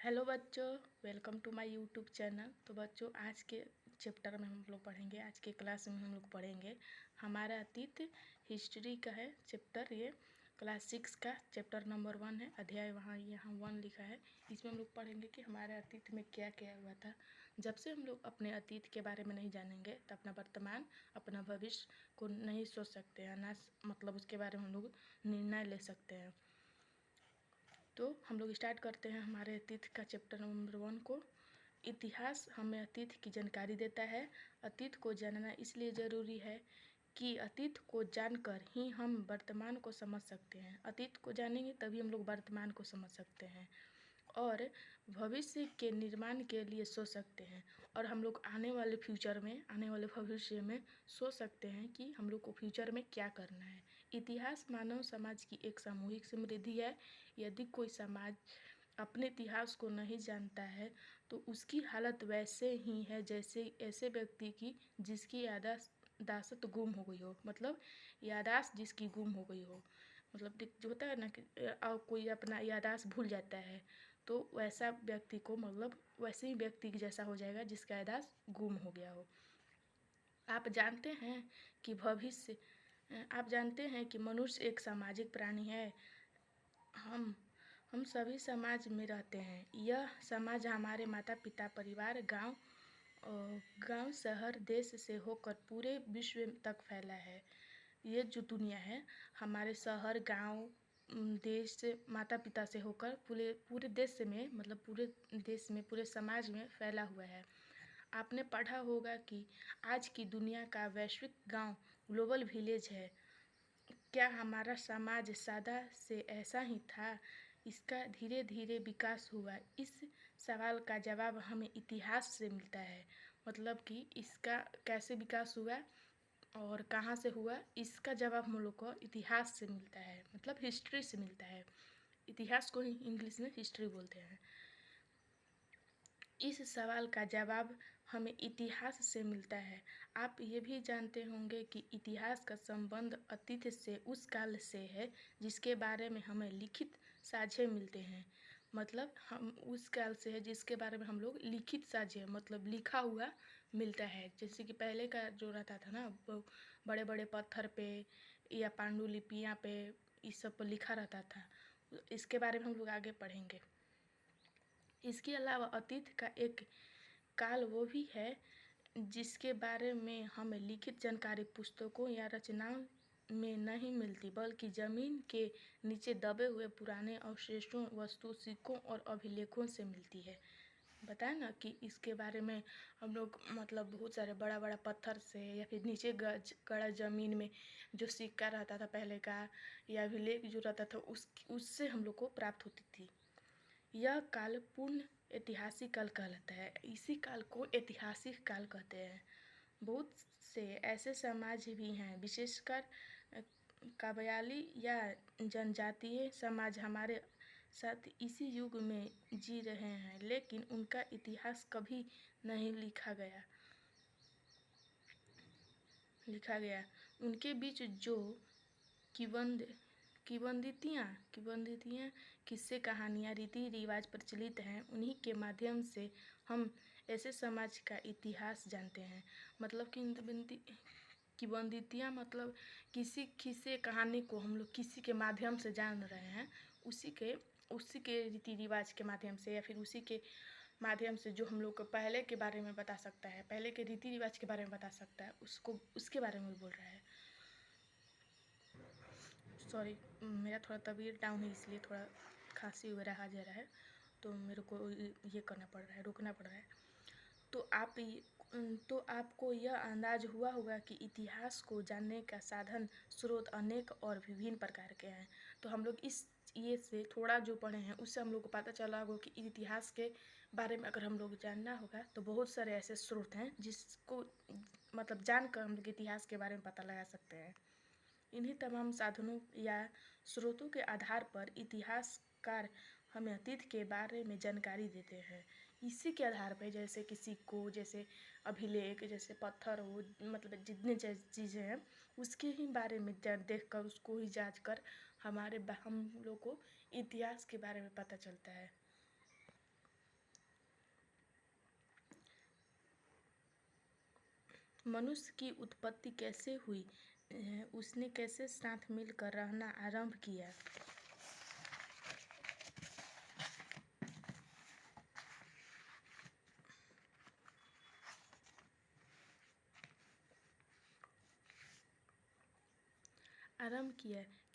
Hello बच्चों, welcome to my YouTube channel. तो बच्चों, आज के चैप्टर में हम लोग पढ़ेंगे, आज के क्लास में हम लोग पढ़ेंगे हमारा अतीत। हिस्ट्री का है चैप्टर, ये क्लास 6 का चैप्टर नंबर 1 है। अध्याय यहाँ 1 लिखा है। इसमें हम लोग पढ़ेंगे कि हमारे अतीत में क्या क्या हुआ था। जब से हम लोग अपने अतीत के बारे में नहीं जानेंगे तो अपना वर्तमान, अपना भविष्य को नहीं सोच सकते हैं, ना मतलब उसके बारे में हम लोग निर्णय ले सकते हैं। तो हम लोग स्टार्ट करते हैं हमारे अतीत का चैप्टर नंबर 1 को। इतिहास हमें अतीत की जानकारी देता है। अतीत को जानना इसलिए ज़रूरी है कि अतीत को जानकर ही हम वर्तमान को समझ सकते हैं। अतीत को जानेंगे तभी हम लोग वर्तमान को समझ सकते हैं और भविष्य के निर्माण के लिए सोच सकते हैं। और हम लोग आने वाले फ्यूचर में, आने वाले भविष्य में सोच सकते हैं कि हम लोग को फ्यूचर में क्या करना है। इतिहास मानव समाज की एक सामूहिक समृद्धि है। यदि कोई समाज अपने इतिहास को नहीं जानता है तो उसकी हालत वैसे ही है जैसे ऐसे व्यक्ति की जिसकी यादाश्त गुम हो गई हो। मतलब यादाश्त जिसकी गुम हो गई हो, मतलब जो होता है ना कि कोई अपना यादाश्त भूल जाता है, तो वैसा व्यक्ति को, मतलब वैसे ही व्यक्ति जैसा हो जाएगा जिसका यादाश्त गुम हो गया हो। आप जानते हैं कि मनुष्य एक सामाजिक प्राणी है। हम सभी समाज में रहते हैं। यह समाज हमारे माता पिता, परिवार, गांव, शहर, देश से होकर पूरे विश्व तक फैला है। ये जो दुनिया है हमारे शहर, गांव, देश से, माता पिता से होकर पूरे पूरे देश में, मतलब पूरे देश में, पूरे समाज में फैला हुआ है। आपने पढ़ा होगा कि आज की दुनिया का वैश्विक गांव ग्लोबल विलेज है। क्या हमारा समाज सदा से ऐसा ही था? इसका धीरे धीरे विकास हुआ। इस सवाल का जवाब हमें इतिहास से मिलता है। मतलब कि इसका कैसे विकास हुआ और कहाँ से हुआ, इसका जवाब हम लोग को इतिहास से मिलता है, मतलब हिस्ट्री से मिलता है। इतिहास को ही इंग्लिश में हिस्ट्री बोलते हैं। इस सवाल का जवाब हमें इतिहास से मिलता है। आप ये भी जानते होंगे कि इतिहास का संबंध अतीत से उस काल से है जिसके बारे में हमें लिखित साक्ष्य मिलते हैं। मतलब हम उस काल से है जिसके बारे में हम लोग लिखित साक्ष्य, मतलब लिखा हुआ मिलता है। जैसे कि पहले का जो रहता था ना, वो बड़े बड़े पत्थर पे या पांडुलिपियाँ पे, इस सब पर लिखा रहता था। इसके बारे में हम लोग आगे पढ़ेंगे। इसके अलावा अतीत का एक काल वो भी है जिसके बारे में हमें लिखित जानकारी पुस्तकों या रचनाओं में नहीं मिलती, बल्कि ज़मीन के नीचे दबे हुए पुराने अवशेषों, वस्तु, सिक्कों और अभिलेखों से मिलती है। बताया ना कि इसके बारे में हम लोग, मतलब बहुत सारे बड़ा बड़ा पत्थर से या फिर नीचे गड़ा ज़मीन में जो सिक्का रहता था पहले का, या अभिलेख जो रहता था, उससे हम लोग को प्राप्त होती थी। यह काल पूर्ण ऐतिहासिक काल कहलाता है। इसी काल को ऐतिहासिक काल कहते हैं। बहुत से ऐसे समाज भी हैं, विशेषकर कबायली या जनजातीय समाज हमारे साथ इसी युग में जी रहे हैं, लेकिन उनका इतिहास कभी नहीं लिखा गया। उनके बीच जो किबंद किंवदंतियाँ, किस्से, कहानियाँ, रीति रिवाज प्रचलित हैं, उन्हीं के माध्यम से हम ऐसे समाज का इतिहास जानते हैं। मतलब किंवदंतियाँ मतलब किसी किस्से कहानी को हम लोग किसी के माध्यम से जान रहे हैं, उसी के रीति रिवाज के माध्यम से, या फिर उसी के माध्यम से जो हम लोग को पहले के बारे में बता सकता है, पहले के रीति रिवाज के बारे में बता सकता है, उसके बारे में बोल रहा है। सॉरी, मेरा थोड़ा तबीयत डाउन है, इसलिए थोड़ा खांसी वगैरह आ जा रहा है, तो मेरे को ये करना पड़ रहा है, रोकना पड़ रहा है। तो आपको यह अंदाज हुआ होगा कि इतिहास को जानने का साधन, स्रोत अनेक और विभिन्न प्रकार के हैं। तो हम लोग ये से थोड़ा जो पढ़े हैं उससे हम लोग को पता चला होगा कि इतिहास के बारे में अगर हम लोग जानना होगा तो बहुत सारे ऐसे स्रोत हैं जिसको, मतलब जानकर हम लोग इतिहास के बारे में पता लगा सकते हैं। इन्हीं तमाम साधनों या स्रोतों के आधार पर इतिहासकार हमें अतीत के बारे में जानकारी देते हैं। इसी के आधार पर, जैसे कि सिक्कों, जैसे अभिलेख, जैसे पत्थर हो, मतलब जितने चीज़ें हैं उसके ही बारे में देख कर, उसको ही जांच कर हम लोग को इतिहास के बारे में पता चलता है। मनुष्य की उत्पत्ति कैसे हुई, उसने कैसे साथ मिलकर रहना आरंभ किया।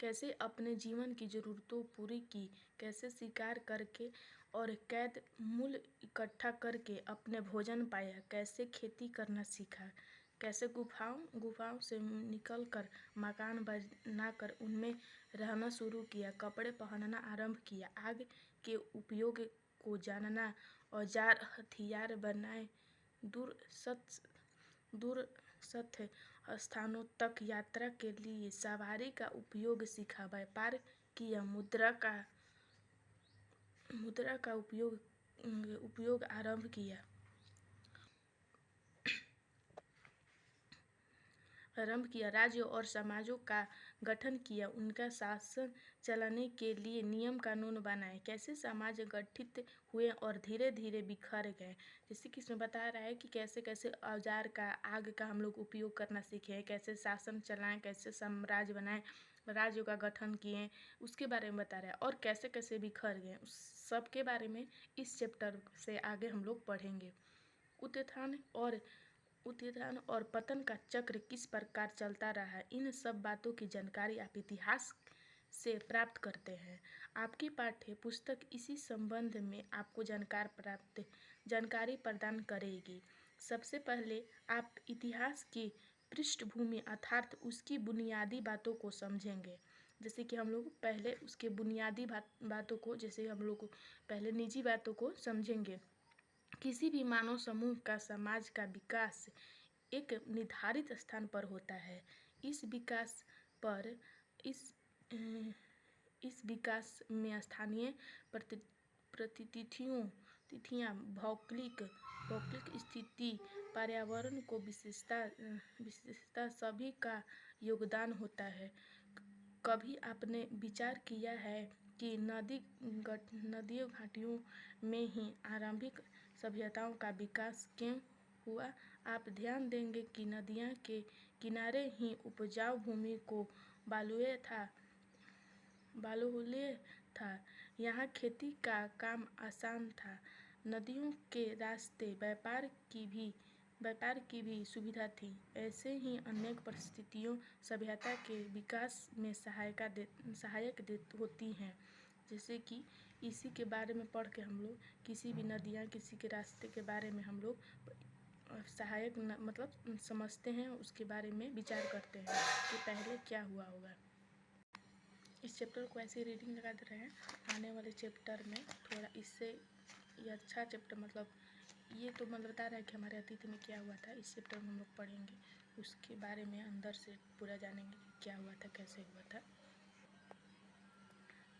कैसे अपने जीवन की ज़रूरतों पूरी की, कैसे शिकार करके और कैद मूल इकट्ठा करके अपने भोजन पाया, कैसे खेती करना सीखा, कैसे गुफाओं से निकलकर मकान बनाकर उनमें रहना शुरू किया, कपड़े पहनना आरंभ किया, आग के उपयोग को जानना, औजार हथियार बनाए, दूर सत्य स्थानों तक यात्रा के लिए सवारी का उपयोग सीखा, व्यापार किया, मुद्रा का उपयोग आरंभ किया, राज्य और समाजों का गठन किया, उनका शासन चलाने के लिए नियम कानून बनाए, कैसे समाज गठित हुए और धीरे धीरे बिखर गए। जैसे कि इसमें बता रहा है कि कैसे कैसे औजार का, आग का हम लोग उपयोग करना सीखे हैं, कैसे शासन चलाएं, कैसे साम्राज्य बनाएं, राज्यों का गठन किए, उसके बारे में बता रहा है, और कैसे कैसे बिखर गए, उस सब के बारे में इस चैप्टर से आगे हम लोग पढ़ेंगे। उत्थान और पतन का चक्र किस प्रकार चलता रहा, इन सब बातों की जानकारी आप इतिहास से प्राप्त करते हैं। आपकी पाठ्य पुस्तक इसी संबंध में आपको जानकारी प्रदान करेगी। सबसे पहले आप इतिहास की पृष्ठभूमि अर्थात उसकी बुनियादी बातों को समझेंगे। जैसे कि हम लोग पहले उसके बुनियादी बातों को, जैसे हम लोग पहले निजी बातों को समझेंगे। किसी भी मानव समूह का, समाज का विकास एक निर्धारित स्थान पर होता है। इस विकास में स्थानीय तिथियां, भौगोलिक स्थिति, पर्यावरण को विशेषता सभी का योगदान होता है। कभी आपने विचार किया है कि नदियों घाटियों में ही आरंभिक सभ्यताओं का विकास क्यों हुआ? आप ध्यान देंगे कि नदियों के किनारे ही उपजाऊ भूमि को बालुए था। यहाँ खेती का काम आसान था। नदियों के रास्ते व्यापार की भी सुविधा थी। ऐसे ही अनेक परिस्थितियों सभ्यता के विकास में सहायक होती हैं। जैसे कि इसी के बारे में पढ़ के हम लोग किसी भी नदियाँ, किसी के रास्ते के बारे में हम लोग मतलब समझते हैं, उसके बारे में विचार करते हैं कि पहले क्या हुआ होगा। इस चैप्टर को ऐसे रीडिंग लगा दे रहे हैं। आने वाले चैप्टर में थोड़ा इससे ये अच्छा चैप्टर, मतलब ये तो मतलब बता रहा है कि हमारे अतीत में क्या हुआ था। इस चैप्टर में हम लोग पढ़ेंगे, उसके बारे में अंदर से पूरा जानेंगे कि क्या हुआ था, कैसे हुआ था।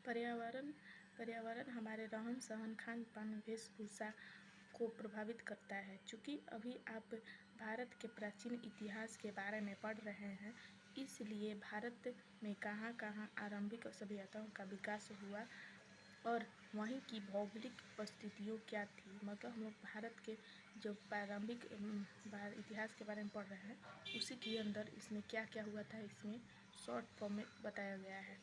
पर्यावरण हमारे रहन सहन, खान पान, वेशभूषा को प्रभावित करता है। चूँकि अभी आप भारत के प्राचीन इतिहास के बारे में पढ़ रहे हैं, इसलिए भारत में कहाँ कहाँ आरंभिक सभ्यताओं का विकास हुआ और वहीं की भौगोलिक परिस्थितियों क्या थी। मतलब हम लोग भारत के जो प्रारंभिक इतिहास के बारे में पढ़ रहे हैं, उसी के अंदर इसमें क्या क्या हुआ था, इसमें शॉर्ट फॉर्म में बताया गया है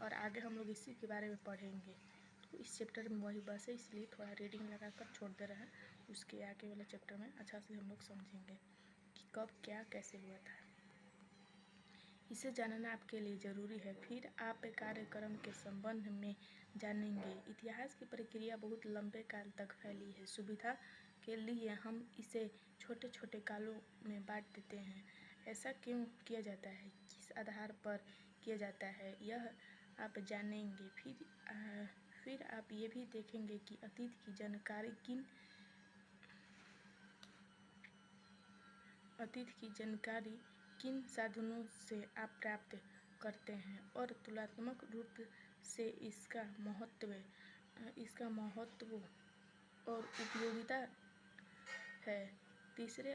और आगे हम लोग इसी के बारे में पढ़ेंगे। तो इस चैप्टर में वही बस है, इसलिए थोड़ा रीडिंग लगा कर छोड़ दे रहे हैं। उसके आगे वाले चैप्टर में अच्छा से हम लोग समझेंगे कि कब क्या कैसे हुआ था। इसे जानना आपके लिए ज़रूरी है। फिर आप कार्यक्रम के संबंध में जानेंगे। इतिहास की प्रक्रिया बहुत लंबे काल तक फैली है। सुविधा के लिए हम इसे छोटे छोटे कालों में बांट देते हैं। ऐसा क्यों किया जाता है, किस आधार पर किया जाता है, यह आप जानेंगे। फिर आप ये भी देखेंगे कि अतीत की जानकारी किन साधनों से आप प्राप्त करते हैं और तुलनात्मक रूप से इसका महत्व और उपयोगिता है। तीसरे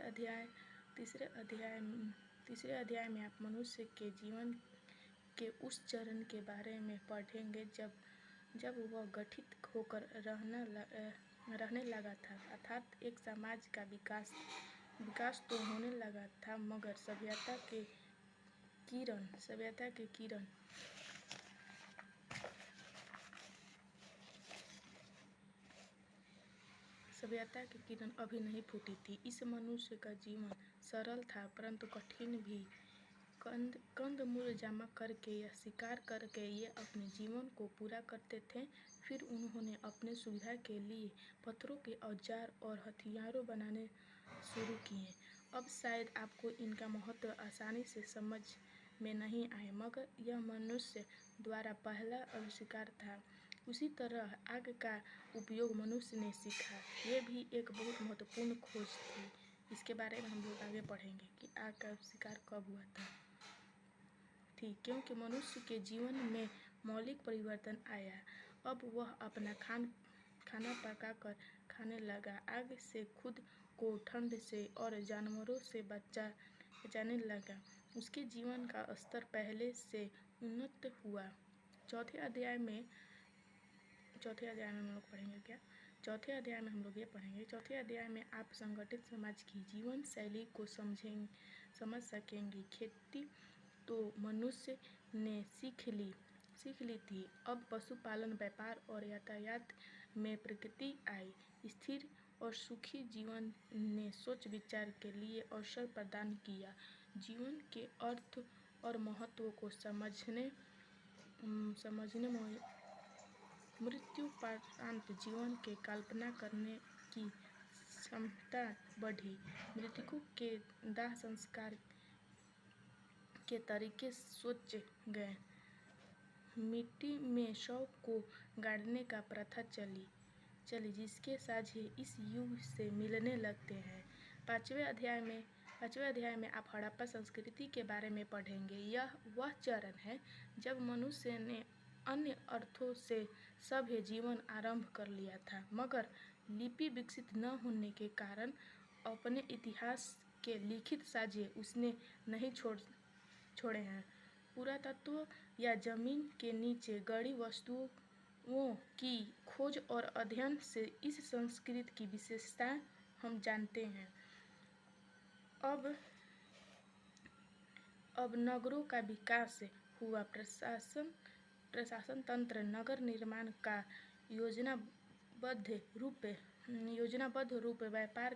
अध्याय में आप मनुष्य के जीवन के उस चरण के बारे में पढ़ेंगे जब वह गठित होकर रहने लगा था, अर्थात एक समाज का विकास। विकास तो होने लगा था, मगर सभ्यता के किरण अभी नहीं फूटी थी। इस मनुष्य का जीवन सरल था, परंतु कठिन भी। कंदमूल जमा करके या शिकार करके ये अपने जीवन को पूरा करते थे। फिर उन्होंने अपने सुविधा के लिए पत्थरों के औजार और हथियारों बनाने शुरू किए। अब शायद आपको इनका महत्व आसानी से समझ में नहीं आए, मगर यह मनुष्य द्वारा पहला आविष्कार था। उसी तरह आग का उपयोग मनुष्य ने सीखा। ये भी एक बहुत महत्वपूर्ण खोज थी। इसके बारे में हम लोग आगे पढ़ेंगे कि आग का आविष्कार कब हुआ था। ठीक, क्योंकि मनुष्य के जीवन में मौलिक परिवर्तन आया। अब वह अपना खाना पकाकर खाने लगा। आग से खुद को ठंड से और जानवरों से बचाने लगा। उसके जीवन का स्तर पहले से उन्नत हुआ। चौथे अध्याय में हम लोग पढ़ेंगे क्या? चौथे अध्याय में हम लोग ये पढ़ेंगे। चौथे अध्याय में आप संगठित समाज की जीवन शैली को समझ सकेंगे। खेती तो मनुष्य ने सीख ली थी। अब पशुपालन, व्यापार और यातायात में प्रगति आई। स्थिर और सुखी जीवन ने सोच विचार के लिए अवसर प्रदान किया। जीवन के अर्थ और महत्व को समझने मृत्युपरांत जीवन के कल्पना करने की क्षमता बढ़ी। मृतकों के दाह संस्कार के तरीके सोचे गए। मिट्टी में शव को गाड़ने का प्रथा चली, जिसके साझे इस युग से मिलने लगते हैं। पांचवें अध्याय में आप हड़प्पा संस्कृति के बारे में पढ़ेंगे। यह वह चरण है जब मनुष्य ने अन्य अर्थों से सभ्य जीवन आरंभ कर लिया था, मगर लिपि विकसित न होने के कारण अपने इतिहास के लिखित साझे उसने नहीं छोड़े हैं। पुरातत्व या जमीन के नीचे गड़ी वस्तुओं की खोज और अध्ययन से इस संस्कृति की विशेषताएं हम जानते हैं। अब नगरों का विकास हुआ। प्रशासन तंत्र, नगर निर्माण का योजनाबद्ध रूप, व्यापार,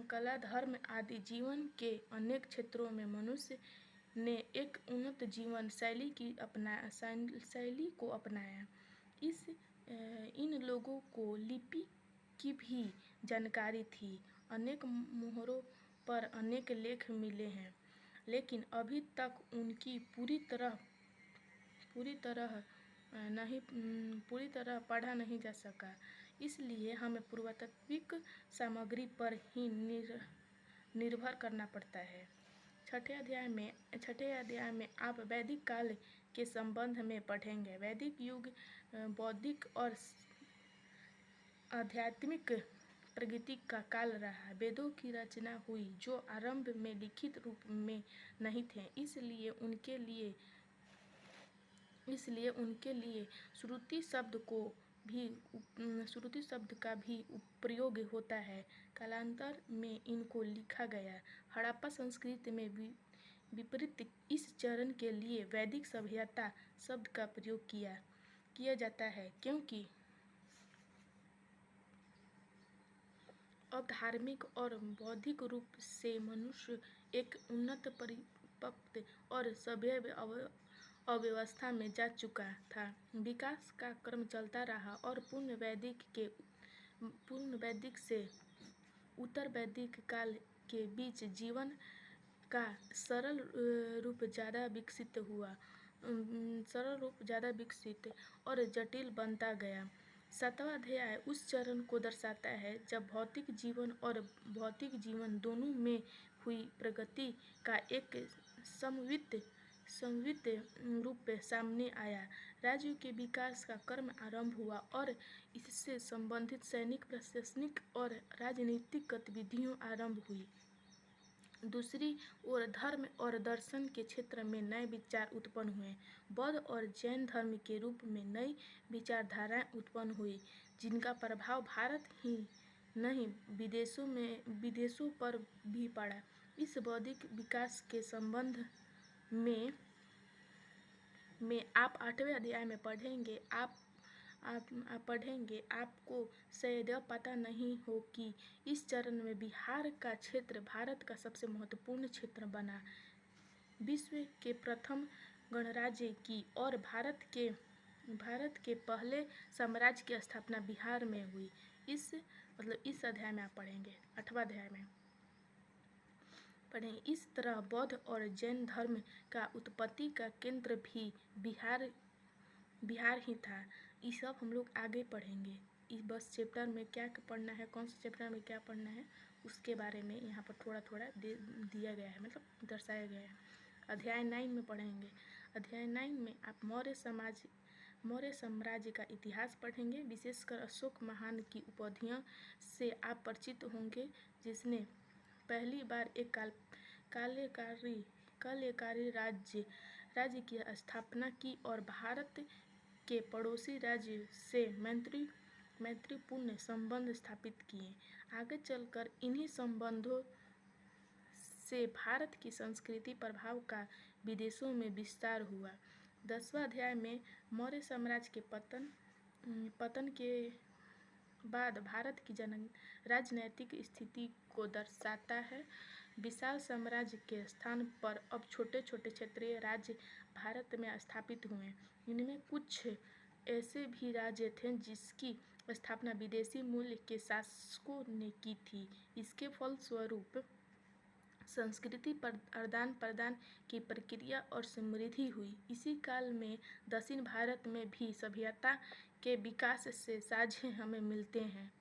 कला, धर्म आदि जीवन के अनेक क्षेत्रों में मनुष्य ने एक उन्नत जीवन शैली को अपनाया। इन लोगों को लिपि की भी जानकारी थी। अनेक मोहरों पर अनेक लेख मिले हैं, लेकिन अभी तक उनकी पूरी तरह पढ़ा नहीं जा सका। इसलिए हमें पुरातात्विक सामग्री पर ही निर्भर करना पड़ता है। छठे अध्याय में आप वैदिक काल के संबंध में पढ़ेंगे। वैदिक युग बौद्धिक और आध्यात्मिक प्रगति का काल रहा। वेदों की रचना हुई जो आरंभ में लिखित रूप में नहीं थे, इसलिए उनके लिए श्रुति शब्द का भी प्रयोग होता है। कालांतर में इनको लिखा गया। हड़प्पा संस्कृति में विपरीत इस चरण के लिए वैदिक सभ्यता शब्द का प्रयोग किया जाता है, क्योंकि अब धार्मिक और बौद्धिक रूप से मनुष्य एक उन्नत, परिपक्व और सभ्य अवस्था में जा चुका था। विकास का क्रम चलता रहा और पूर्ण वैदिक से उत्तर वैदिक काल के बीच जीवन का सरल रूप ज़्यादा विकसित और जटिल बनता गया। सातवां अध्याय उस चरण को दर्शाता है जब भौतिक जीवन और भौतिक जीवन दोनों में हुई प्रगति का एक समन्वित रूप सामने आया। राज्यों के विकास का क्रम आरंभ हुआ और इससे संबंधित सैनिक, प्रशासनिक और राजनीतिक गतिविधियां आरंभ हुई। दूसरी ओर धर्म और दर्शन के क्षेत्र में नए विचार उत्पन्न हुए। बौद्ध और जैन धर्म के रूप में नई विचारधाराएं उत्पन्न हुई, जिनका प्रभाव भारत ही नहीं विदेशों पर भी पड़ा। इस बौद्धिक विकास के संबंध में आप 8वें अध्याय में पढ़ेंगे। आप पढ़ेंगे। आपको शायद पता नहीं हो कि इस चरण में बिहार का क्षेत्र भारत का सबसे महत्वपूर्ण क्षेत्र बना। विश्व के प्रथम गणराज्य की और भारत के पहले साम्राज्य की स्थापना बिहार में हुई। इस अध्याय में आप पढ़ेंगे। 8वां अध्याय में पढ़ेंगे। इस तरह बौद्ध और जैन धर्म का उत्पत्ति का केंद्र भी बिहार ही था। ये सब हम लोग आगे पढ़ेंगे। इस बस चैप्टर में क्या पढ़ना है, कौन से चैप्टर में क्या पढ़ना है, उसके बारे में यहाँ पर थोड़ा थोड़ा दिया गया है, मतलब दर्शाया गया है। अध्याय 9 में पढ़ेंगे। अध्याय 9 में आप मौर्य साम्राज्य का इतिहास पढ़ेंगे। विशेषकर अशोक महान की उपलब्धियों से आप परिचित होंगे, जिसने पहली बार एक कल्याणकारी राज्य की स्थापना की और भारत के पड़ोसी राज्य से मैत्रीपूर्ण संबंध स्थापित किए। आगे चलकर इन्हीं संबंधों से भारत की संस्कृति प्रभाव का विदेशों में विस्तार हुआ। 10वां अध्याय में मौर्य साम्राज्य के पतन के बाद भारत की राजनैतिक स्थिति को दर्शाता है। विशाल साम्राज्य के स्थान पर अब छोटे छोटे क्षेत्रीय राज्य भारत में स्थापित हुए। इनमें कुछ ऐसे भी राज्य थे जिसकी स्थापना विदेशी मूल के शासकों ने की थी। इसके फलस्वरूप संस्कृति पर आदान प्रदान की प्रक्रिया और समृद्धि हुई। इसी काल में दक्षिण भारत में भी सभ्यता के विकास से साझे हमें मिलते हैं।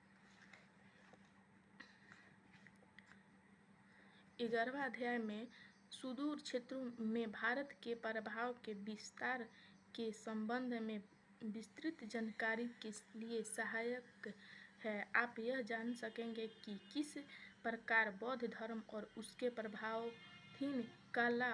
11वां अध्याय में सुदूर क्षेत्रों में भारत के प्रभाव के विस्तार के संबंध में विस्तृत जानकारी के लिए सहायक है। आप यह जान सकेंगे कि किस प्रकार बौद्ध धर्म और उसके प्रभावहीन कला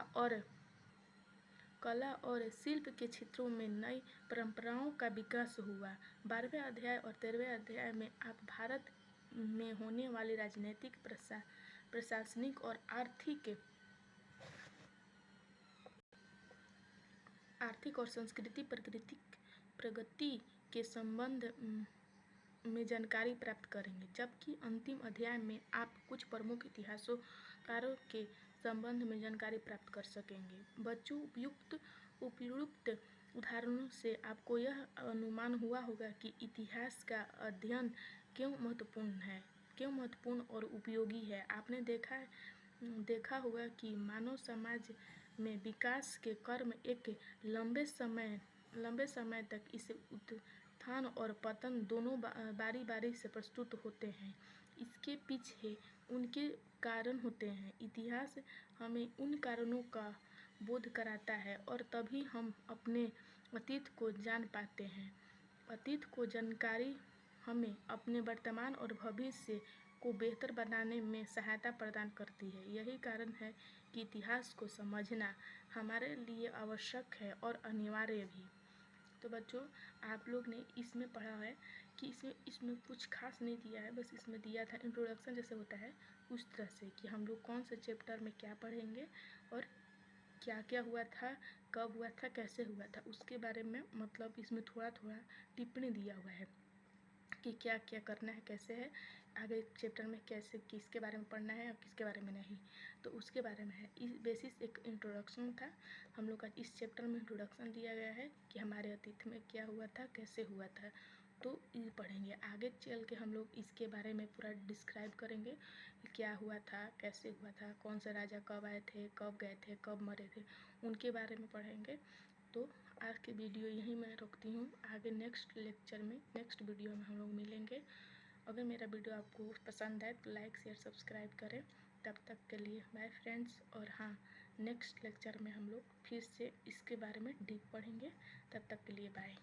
और शिल्प के क्षेत्रों में नई परंपराओं का विकास हुआ। 12वें अध्याय और 13वें अध्याय में आप भारत में होने वाली राजनीतिक, प्रशासनिक और आर्थिक और सांस्कृतिक प्रगति के संबंध में जानकारी प्राप्त करेंगे। जबकि अंतिम अध्याय में आप कुछ प्रमुख इतिहासकारों के संबंध में जानकारी प्राप्त कर सकेंगे। बच्चों, उपयुक्त उदाहरणों से आपको यह अनुमान हुआ होगा कि इतिहास का अध्ययन क्यों महत्वपूर्ण और उपयोगी है। आपने देखा होगा कि मानव समाज में विकास के क्रम एक लंबे समय तक इसे उत्थान और पतन दोनों बारी बारी से प्रस्तुत होते हैं। इसके पीछे उनके कारण होते हैं। इतिहास हमें उन कारणों का बोध कराता है और तभी हम अपने अतीत को जान पाते हैं। अतीत को जानकारी हमें अपने वर्तमान और भविष्य को बेहतर बनाने में सहायता प्रदान करती है। यही कारण है कि इतिहास को समझना हमारे लिए आवश्यक है और अनिवार्य भी। तो बच्चों, आप लोग ने इसमें पढ़ा है कि इसमें कुछ खास नहीं दिया है, बस इसमें दिया था इंट्रोडक्शन जैसे होता है उस तरह से कि हम लोग कौन से चैप्टर में क्या पढ़ेंगे और क्या क्या हुआ था, कब हुआ था, कैसे हुआ था, उसके बारे में मतलब इसमें थोड़ा थोड़ा टिप्पणी दिया हुआ है कि क्या क्या करना है, कैसे है, आगे चैप्टर में कैसे किसके बारे में पढ़ना है और किसके बारे में नहीं, तो उसके बारे में है। इस बेसिस एक इंट्रोडक्शन था हम लोग का। इस चैप्टर में इंट्रोडक्शन दिया गया है कि हमारे अतीत में क्या हुआ था, कैसे हुआ था, तो ये पढ़ेंगे। आगे चल के हम लोग इसके बारे में पूरा डिस्क्राइब करेंगे क्या हुआ था, कैसे हुआ था, कौन से राजा कब आए थे, कब गए थे, कब मरे थे, उनके बारे में पढ़ेंगे। तो आज की वीडियो यहीं मैं रखती हूँ। आगे नेक्स्ट वीडियो में हम लोग मिलेंगे। अगर मेरा वीडियो आपको पसंद आए तो लाइक, शेयर, सब्सक्राइब करें। तब तक के लिए बाय फ्रेंड्स। और हाँ, नेक्स्ट लेक्चर में हम लोग फिर से इसके बारे में डीप पढ़ेंगे। तब तक के लिए बाय।